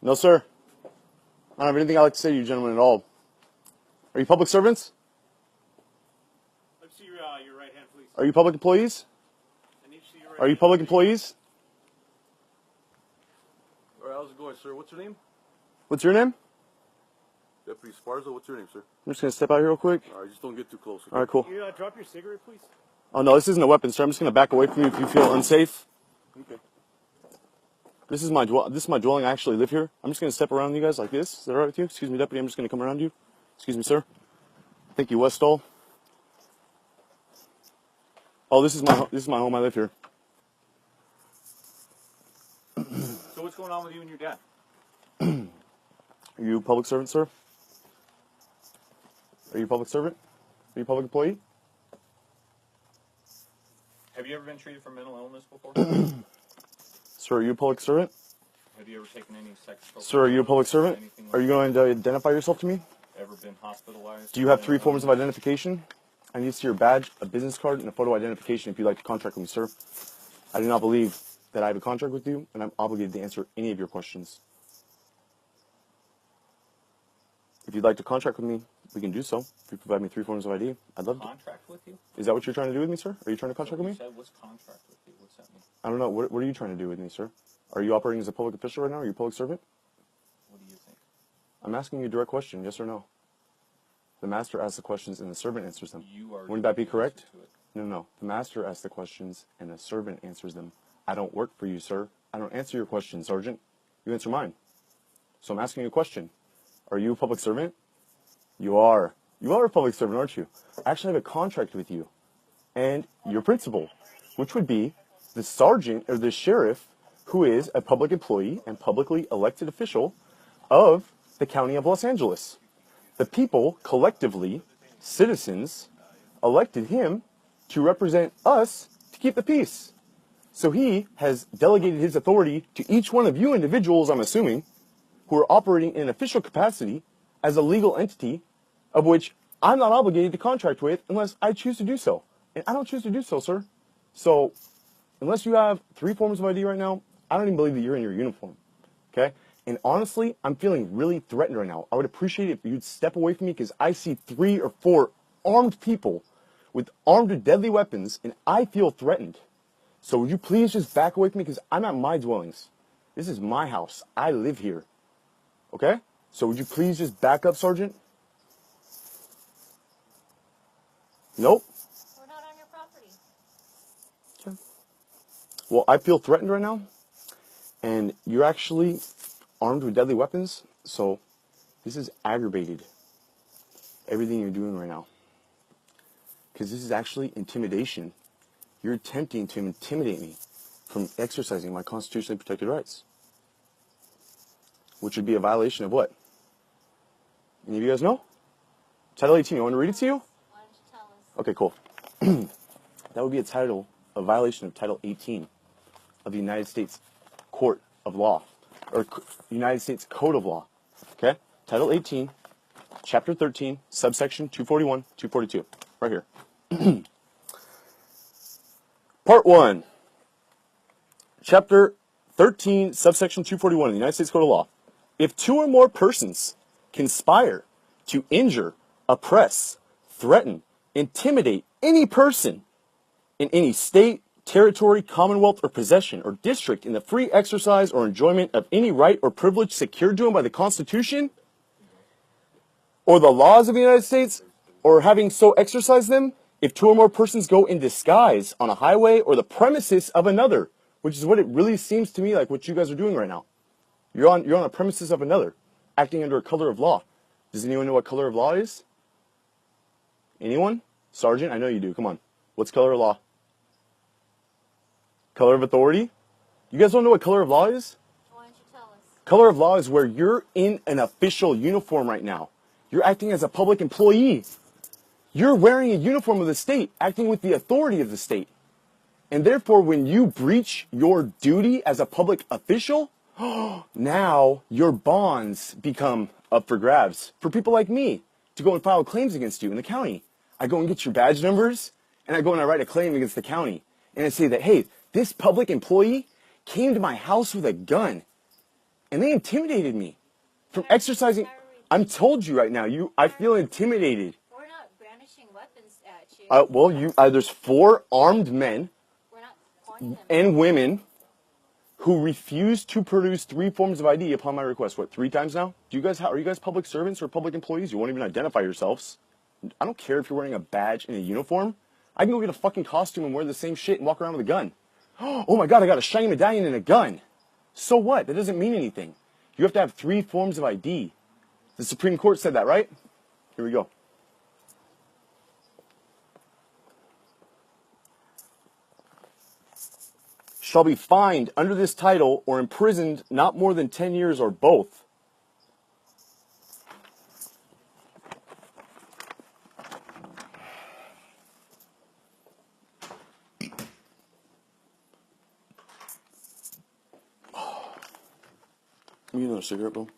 No, sir. I don't have anything I'd like to say to you gentlemen at all. Are you public servants? Let me see your right hand, please. Are you public employees? I need to see your right Are you hand. public employees? All right, how's it going, sir? What's your name? What's your name? Deputy Sparza. What's your name, sir? I'm just going to step out here real quick. All right, just don't get too close. Okay? All right, cool. Can you drop your cigarette, please? Oh, no, this isn't a weapon, sir. I'm just going to back away from you if you feel unsafe. Okay. This is my dwelling. I actually live here. I'm just going to step around you guys like this. Is that all right with you? Excuse me, deputy. I'm just going to come around you. Excuse me, sir. Thank you, Westall. Oh, this is my home. I live here. So what's going on with you and your dad? Are you a public servant, sir? Are you a public servant? Are you a public employee? Have you ever been treated for mental illness before? Sir, are you a public servant? Have you ever taken any sex? Sir, are you a public servant? Anything like Are you going to identify yourself to me? Ever been hospitalized? Do you have 3 forms of identification? I need to see your badge, a business card, and a photo identification if you'd like to contract with me, sir. I do not believe that I have a contract with you, and I'm obligated to answer any of your questions. If you'd like to contract with me, we can do so. If you provide me 3 forms of ID, I'd love to. Contract with you? Is that what you're trying to do with me, sir? Are you trying to contract with me? Said, what's contract with you? What's that mean? I don't know. What are you trying to do with me, sir? Are you operating as a public official right now? Are you a public servant? What do you think? I'm asking you a direct question, yes or no? The master asks the questions and the servant answers them. Wouldn't that be correct? No. The master asks the questions and the servant answers them. I don't work for you, sir. I don't answer your questions, Sergeant. You answer mine. So I'm asking you a question. Are you a public servant? You are. You are a public servant, aren't you? I actually have a contract with you and your principal, which would be the sergeant or the sheriff who is a public employee and publicly elected official of the county of Los Angeles. The people, collectively, citizens, elected him to represent us to keep the peace. So he has delegated his authority to each one of you individuals, I'm assuming, who are operating in an official capacity as a legal entity of which I'm not obligated to contract with unless I choose to do so. And I don't choose to do so, sir. So unless you have 3 forms of ID right now, I don't even believe that you're in your uniform. Okay? And honestly, I'm feeling really threatened right now. I would appreciate it if you'd step away from me because I see 3 or 4 armed people with armed or deadly weapons and I feel threatened. So would you please just back away from me because I'm at my dwellings. This is my house. I live here. Okay? So would you please just back up, Sergeant? Nope. We're not on your property. Okay. Well, I feel threatened right now. And you're actually armed with deadly weapons. So this is aggravated. Everything you're doing right now. Because this is actually intimidation. You're attempting to intimidate me from exercising my constitutionally protected rights. Which would be a violation of what? Any of you guys know? Title 18. You want me to read it to you? Why don't you tell us? Okay, cool. That would be a violation of Title 18 of the United States Court of Law, or United States Code of Law. Okay? Title 18, Chapter 13, subsection 241, 242. Right here. Part 1. Chapter 13, subsection 241 of the United States Code of Law. If 2 or more persons conspire to injure, oppress, threaten, intimidate any person in any state, territory, commonwealth, or possession, or district in the free exercise or enjoyment of any right or privilege secured to him by the Constitution or the laws of the United States, or having so exercised them, if 2 or more persons go in disguise on a highway or the premises of another, which is what it really seems to me like what you guys are doing right now. You're on a premises of another, acting under a color of law. Does anyone know what color of law is? Anyone? Sergeant, I know you do. Come on. What's color of law? Color of authority? You guys don't know what color of law is? Why don't you tell us? Color of law is where you're in an official uniform right now. You're acting as a public employee. You're wearing a uniform of the state, acting with the authority of the state. And therefore, when you breach your duty as a public official, now your bonds become up for grabs for people like me to go and file claims against you in the county. I go and get your badge numbers, and I go and I write a claim against the county. And I say that, hey, this public employee came to my house with a gun. And they intimidated me from exercising. I'm told you right now, I feel intimidated. We're not brandishing weapons at you. Well, there's 4 armed men We're not pointing them. and women who refused to produce 3 forms of ID upon my request. What, 3 times now? Are you guys public servants or public employees? You won't even identify yourselves. I don't care if you're wearing a badge and a uniform. I can go get a fucking costume and wear the same shit and walk around with a gun. Oh my God, I got a shiny medallion and a gun. So what? That doesn't mean anything. You have to have 3 forms of ID. The Supreme Court said that, right? Here we go. Shall be fined under this title or imprisoned not more than 10 years or both. Give me another cigarette, bro.